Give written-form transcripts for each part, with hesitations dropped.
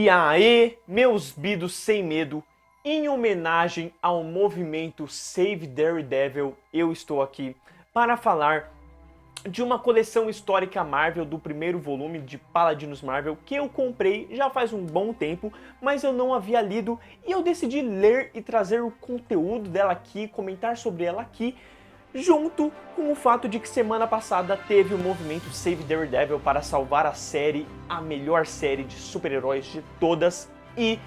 E aí, meus bidos sem medo, em homenagem ao movimento Save Daredevil, eu estou aqui para falar de uma coleção histórica Marvel do primeiro volume de Paladinos Marvel que eu comprei já faz um bom tempo, mas eu não havia lido e eu decidi ler e trazer o conteúdo dela aqui, comentar sobre ela aqui, junto com o fato de que semana passada teve o movimento Save Daredevil para salvar a série, a melhor série de super-heróis de todas, e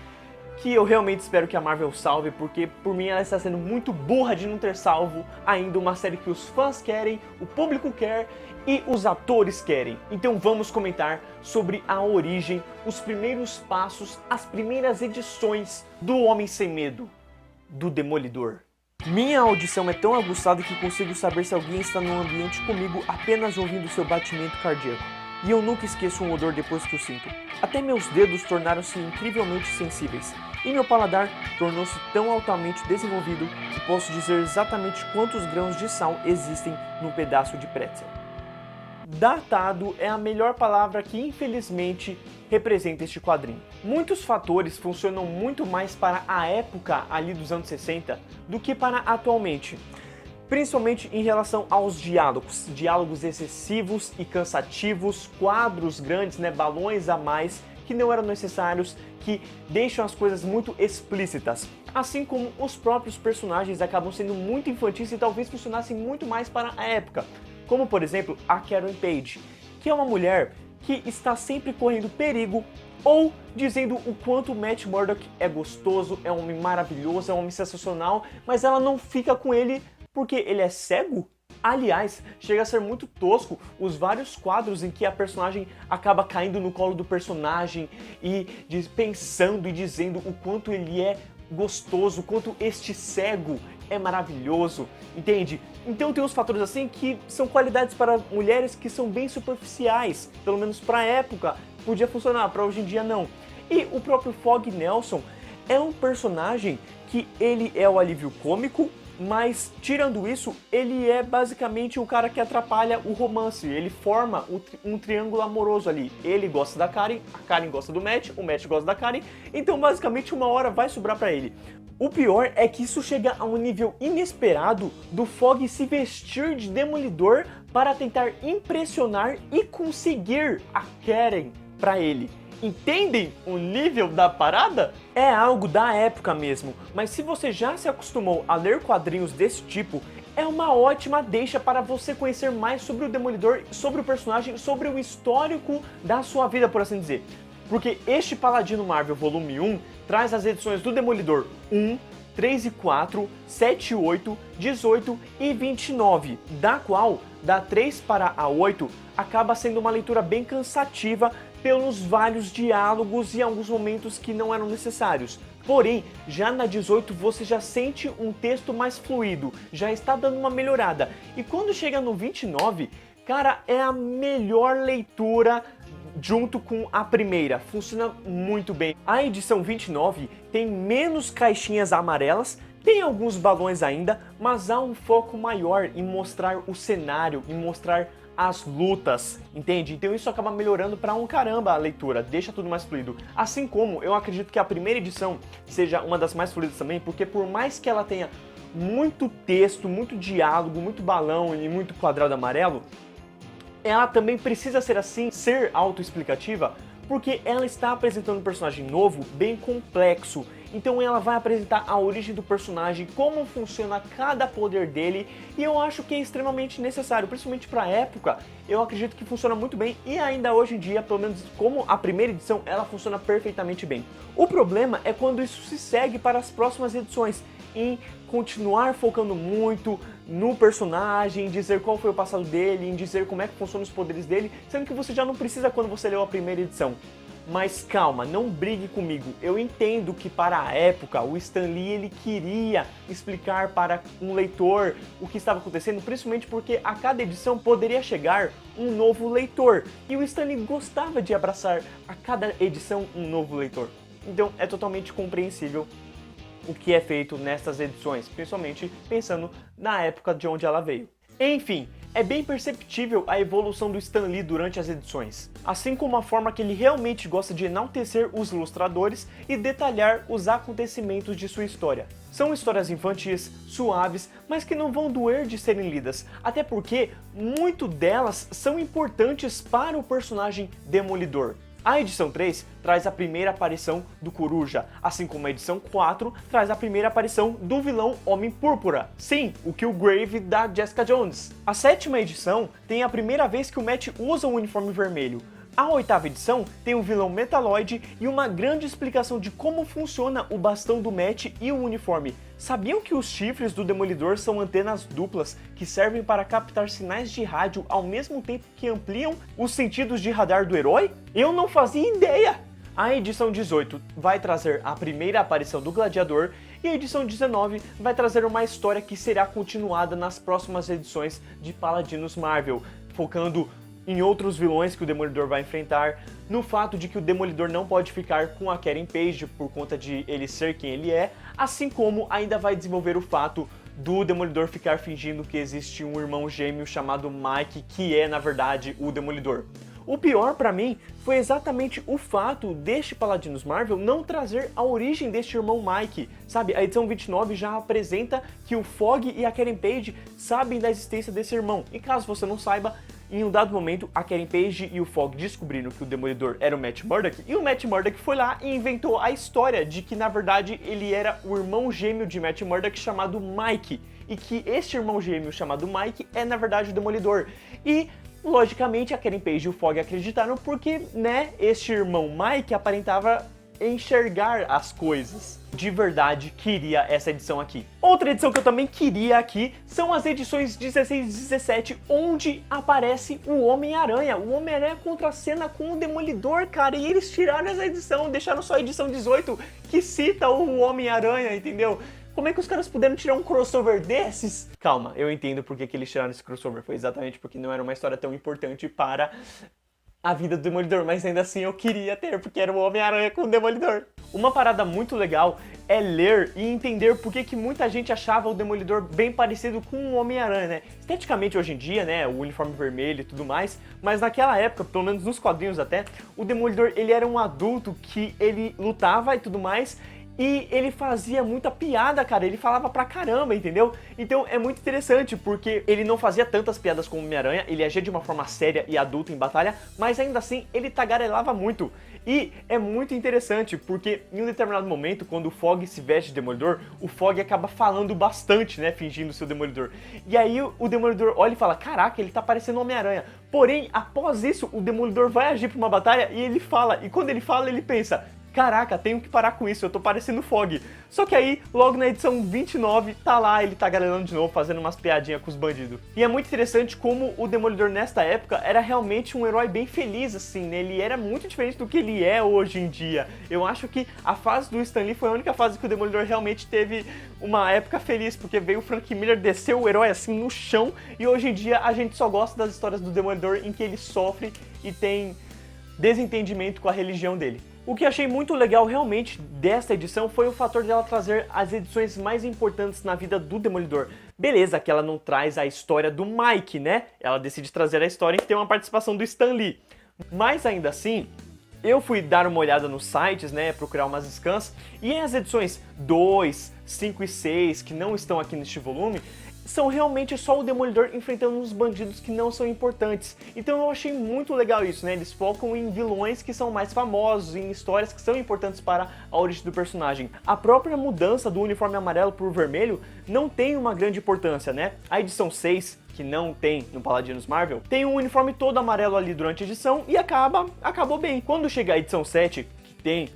que eu realmente espero que a Marvel salve, porque por mim ela está sendo muito burra de não ter salvo ainda uma série que os fãs querem, o público quer e os atores querem. Então vamos comentar sobre a origem, os primeiros passos, as primeiras edições do Homem Sem Medo, do Demolidor. Minha audição é tão aguçada que consigo saber se alguém está no ambiente comigo apenas ouvindo seu batimento cardíaco. E eu nunca esqueço um odor depois que o sinto. Até meus dedos tornaram-se incrivelmente sensíveis. E meu paladar tornou-se tão altamente desenvolvido que posso dizer exatamente quantos grãos de sal existem num pedaço de pretzel. Datado é a melhor palavra que infelizmente representa este quadrinho. Muitos fatores funcionam muito mais para a época ali dos anos 60 do que para atualmente. Principalmente em relação aos diálogos excessivos e cansativos, quadros grandes, balões a mais que não eram necessários, que deixam as coisas muito explícitas. Assim como os próprios personagens acabam sendo muito infantis e talvez funcionassem muito mais para a época. Como por exemplo a Karen Page, que é uma mulher que está sempre correndo perigo ou dizendo o quanto o Matt Murdock é gostoso, é um homem maravilhoso, é um homem sensacional, mas ela não fica com ele porque ele é cego? Aliás, chega a ser muito tosco os vários quadros em que a personagem acaba caindo no colo do personagem e pensando e dizendo o quanto ele é gostoso, o quanto este cego é maravilhoso, entende? Então tem uns fatores assim que são qualidades para mulheres que são bem superficiais, pelo menos para a época podia funcionar, para hoje em dia não. E o próprio Fog Nelson é um personagem que ele é o alívio cômico, mas tirando isso, ele é basicamente o cara que atrapalha o romance, ele forma um triângulo amoroso ali. Ele gosta da Karen, a Karen gosta do Matt, o Matt gosta da Karen, então basicamente uma hora vai sobrar pra ele. O pior é que isso chega a um nível inesperado do Fog se vestir de Demolidor para tentar impressionar e conseguir a Karen pra ele. Entendem o nível da parada? É algo da época mesmo, mas se você já se acostumou a ler quadrinhos desse tipo, é uma ótima deixa para você conhecer mais sobre o Demolidor, sobre o personagem, sobre o histórico da sua vida, por assim dizer. Porque este Paladino Marvel Volume 1 traz as edições do Demolidor 1, 3 e 4, 7 e 8, 18 e 29, da qual, da 3 para a 8, acaba sendo uma leitura bem cansativa pelos vários diálogos e alguns momentos que não eram necessários. Porém, já na 18 você já sente um texto mais fluido, já está dando uma melhorada. E quando chega no 29, cara, é a melhor leitura junto com a primeira, funciona muito bem. A edição 29 tem menos caixinhas amarelas, tem alguns balões ainda, mas há um foco maior em mostrar o cenário, em mostrar as lutas, entende? Então isso acaba melhorando pra um caramba a leitura, deixa tudo mais fluido. Assim como eu acredito que a primeira edição seja uma das mais fluidas também, porque por mais que ela tenha muito texto, muito diálogo, muito balão e muito quadrado amarelo, ela também precisa ser assim, ser autoexplicativa, porque ela está apresentando um personagem novo, bem complexo. Então ela vai apresentar a origem do personagem, como funciona cada poder dele, e eu acho que é extremamente necessário, principalmente para a época. Eu acredito que funciona muito bem e ainda hoje em dia, pelo menos como a primeira edição, ela funciona perfeitamente bem. O problema é quando isso se segue para as próximas edições, em continuar focando muito no personagem, em dizer qual foi o passado dele, em dizer como é que funcionam os poderes dele, sendo que você já não precisa quando você leu a primeira edição. Mas calma, não brigue comigo, eu entendo que para a época o Stan Lee ele queria explicar para um leitor o que estava acontecendo, principalmente porque a cada edição poderia chegar um novo leitor, e o Stan Lee gostava de abraçar a cada edição um novo leitor. Então é totalmente compreensível o que é feito nessas edições, principalmente pensando na época de onde ela veio. Enfim, é bem perceptível a evolução do Stan Lee durante as edições, assim como a forma que ele realmente gosta de enaltecer os ilustradores e detalhar os acontecimentos de sua história. São histórias infantis, suaves, mas que não vão doer de serem lidas, até porque muito delas são importantes para o personagem Demolidor. A edição 3 traz a primeira aparição do Coruja, assim como a edição 4 traz a primeira aparição do vilão Homem-Púrpura. Sim, o Killgrave da Jessica Jones. A 7ª edição tem a primeira vez que o Matt usa o uniforme vermelho. A 8ª edição tem o vilão Metaloid e uma grande explicação de como funciona o bastão do Matt e o uniforme. Sabiam que os chifres do Demolidor são antenas duplas que servem para captar sinais de rádio ao mesmo tempo que ampliam os sentidos de radar do herói? Eu não fazia ideia! A edição 18 vai trazer a primeira aparição do Gladiador e a edição 19 vai trazer uma história que será continuada nas próximas edições de Paladinos Marvel, focando em outros vilões que o Demolidor vai enfrentar, no fato de que o Demolidor não pode ficar com a Karen Page por conta de ele ser quem ele é, assim como ainda vai desenvolver o fato do Demolidor ficar fingindo que existe um irmão gêmeo chamado Mike, que é na verdade o Demolidor. O pior pra mim foi exatamente o fato deste Paladinos Marvel não trazer a origem deste irmão Mike, sabe? A edição 29 já apresenta que o Fog e a Karen Page sabem da existência desse irmão, e caso você não saiba, em um dado momento, a Karen Page e o Fog descobriram que o Demolidor era o Matt Murdock, e o Matt Murdock foi lá e inventou a história de que, na verdade, ele era o irmão gêmeo de Matt Murdock chamado Mike, e que este irmão gêmeo chamado Mike é, na verdade, o Demolidor. E, logicamente, a Karen Page e o Fog acreditaram porque, né, este irmão Mike aparentava enxergar as coisas. De verdade, queria essa edição aqui. Outra edição que eu também queria aqui são as edições 16 e 17, onde aparece o Homem-Aranha. O Homem-Aranha contracena com o Demolidor, cara, e eles tiraram essa edição, deixaram só a edição 18, que cita o Homem-Aranha, entendeu? Como é que os caras puderam tirar um crossover desses? Calma, eu entendo por que eles tiraram esse crossover. Foi exatamente porque não era uma história tão importante para a vida do Demolidor, mas ainda assim eu queria ter, porque era o Homem-Aranha com o Demolidor. Uma parada muito legal é ler e entender por que muita gente achava o Demolidor bem parecido com o Homem-Aranha, né? Esteticamente hoje em dia, né, o uniforme vermelho e tudo mais, mas naquela época, pelo menos nos quadrinhos até, o Demolidor ele era um adulto que ele lutava e tudo mais, e ele fazia muita piada, cara, ele falava pra caramba, entendeu? Então é muito interessante, porque ele não fazia tantas piadas como o Homem-Aranha, ele agia de uma forma séria e adulta em batalha, mas ainda assim ele tagarelava muito. E é muito interessante, porque em um determinado momento, quando o Fog se veste de Demolidor, o Fog acaba falando bastante, né, fingindo ser o Demolidor. E aí o Demolidor olha e fala, caraca, ele tá parecendo o Homem-Aranha. Porém, após isso, o Demolidor vai agir pra uma batalha e ele fala, e quando ele fala, ele pensa, caraca, tenho que parar com isso, eu tô parecendo Fog. Só que aí, logo na edição 29, tá lá ele tagarelando de novo, fazendo umas piadinhas com os bandidos. E é muito interessante como o Demolidor nesta época era realmente um herói bem feliz, assim, né? Ele era muito diferente do que ele é hoje em dia. Eu acho que a fase do Stan Lee foi a única fase que o Demolidor realmente teve uma época feliz, porque veio o Frank Miller, desceu o herói assim no chão, e hoje em dia a gente só gosta das histórias do Demolidor em que ele sofre e tem desentendimento com a religião dele. O que achei muito legal realmente desta edição foi o fator dela trazer as edições mais importantes na vida do Demolidor. Beleza que ela não traz a história do Mike, né? Ela decide trazer a história em que tem uma participação do Stan Lee. Mas ainda assim, eu fui dar uma olhada nos sites, né, procurar umas scans, e as edições 2, 5 e 6, que não estão aqui neste volume, são realmente só o Demolidor enfrentando uns bandidos que não são importantes. Então eu achei muito legal isso, né? Eles focam em vilões que são mais famosos, em histórias que são importantes para a origem do personagem. A própria mudança do uniforme amarelo para o vermelho não tem uma grande importância, né? A edição 6, que não tem no Paladinos Marvel, tem um uniforme todo amarelo ali durante a edição e acabou bem. Quando chega a edição 7, que tem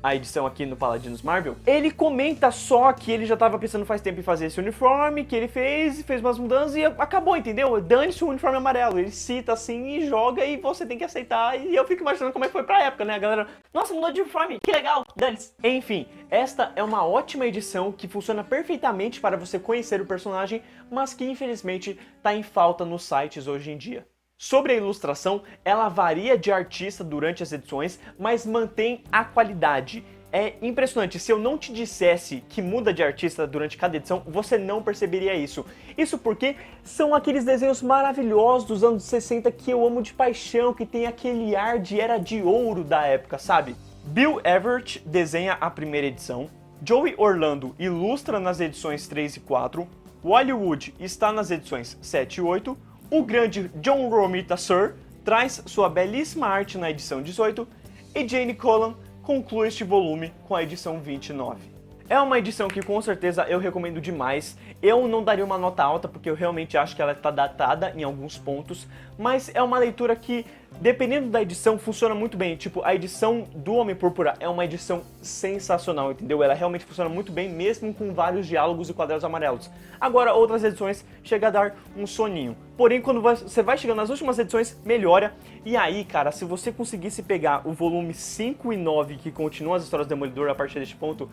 a edição aqui no Paladinos Marvel, ele comenta só que ele já tava pensando faz tempo em fazer esse uniforme, que ele fez umas mudanças e acabou, entendeu? Dane-se o uniforme amarelo, ele cita assim e joga e você tem que aceitar, e eu fico imaginando como é que foi pra época, né, a galera, nossa, mudou de uniforme, que legal, dane-se. Enfim, esta é uma ótima edição que funciona perfeitamente para você conhecer o personagem, mas que infelizmente tá em falta nos sites hoje em dia. Sobre a ilustração, ela varia de artista durante as edições, mas mantém a qualidade. é impressionante. Se eu não te dissesse que muda de artista durante cada edição, você não perceberia isso. Isso porque são aqueles desenhos maravilhosos dos anos 60 que eu amo de paixão, que tem aquele ar de era de ouro da época, sabe? Bill Everett desenha a primeira edição, Joey Orlando ilustra nas edições 3 e 4, Wally Wood está nas edições 7 e 8, o grande John Romita Sr. traz sua belíssima arte na edição 18 e Jane Colan conclui este volume com a edição 29. É uma edição que com certeza eu recomendo demais. Eu não daria uma nota alta porque eu realmente acho que ela está datada em alguns pontos, mas é uma leitura que, dependendo da edição, funciona muito bem. Tipo, a edição do Homem Púrpura é uma edição sensacional, entendeu? Ela realmente funciona muito bem, mesmo com vários diálogos e quadros amarelos. Agora, outras edições chega a dar um soninho. Porém, quando você vai chegando nas últimas edições, melhora. E aí, cara, se você conseguisse pegar o volume 5 e 9, que continua as histórias do Demolidor a partir deste ponto,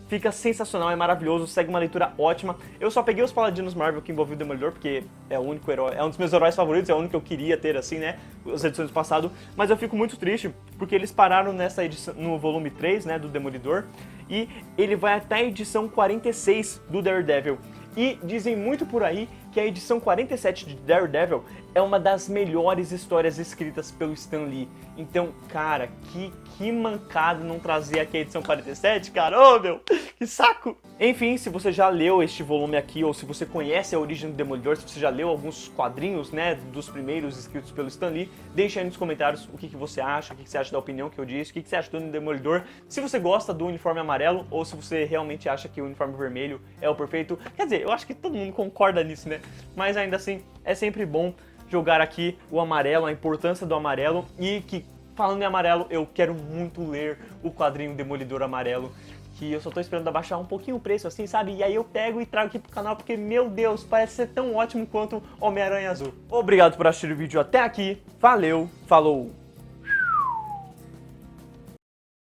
fica sensacional, é maravilhoso, segue uma leitura ótima. Eu só peguei os Paladinos Marvel que envolveu o Demolidor, porque é o único herói, é um dos meus heróis favoritos, é o único que eu queria ter, assim, né, as edições do passado. Mas eu fico muito triste, porque eles pararam nessa edição, no volume 3, né, do Demolidor, e ele vai até a edição 46 do Daredevil. E dizem muito por aí que a edição 47 de Daredevil é uma das melhores histórias escritas pelo Stan Lee. Então, cara, que mancada não trazer aqui a edição 47, cara. Ô, meu, que saco! Enfim, se você já leu este volume aqui, ou se você conhece a origem do Demolidor, se você já leu alguns quadrinhos, né, dos primeiros escritos pelo Stan Lee, deixa aí nos comentários o que você acha, o que você acha da opinião que eu disse, o que você acha do Demolidor, se você gosta do uniforme amarelo, ou se você realmente acha que o uniforme vermelho é o perfeito. Quer dizer, eu acho que todo mundo concorda nisso, né? Mas ainda assim, é sempre bom jogar aqui o amarelo, a importância do amarelo, e que, falando em amarelo, eu quero muito ler o quadrinho Demolidor Amarelo, que eu só tô esperando abaixar um pouquinho o preço, assim, sabe? E aí eu pego e trago aqui pro canal, porque, meu Deus, parece ser tão ótimo quanto Homem-Aranha Azul. Obrigado por assistir o vídeo até aqui, valeu, falou!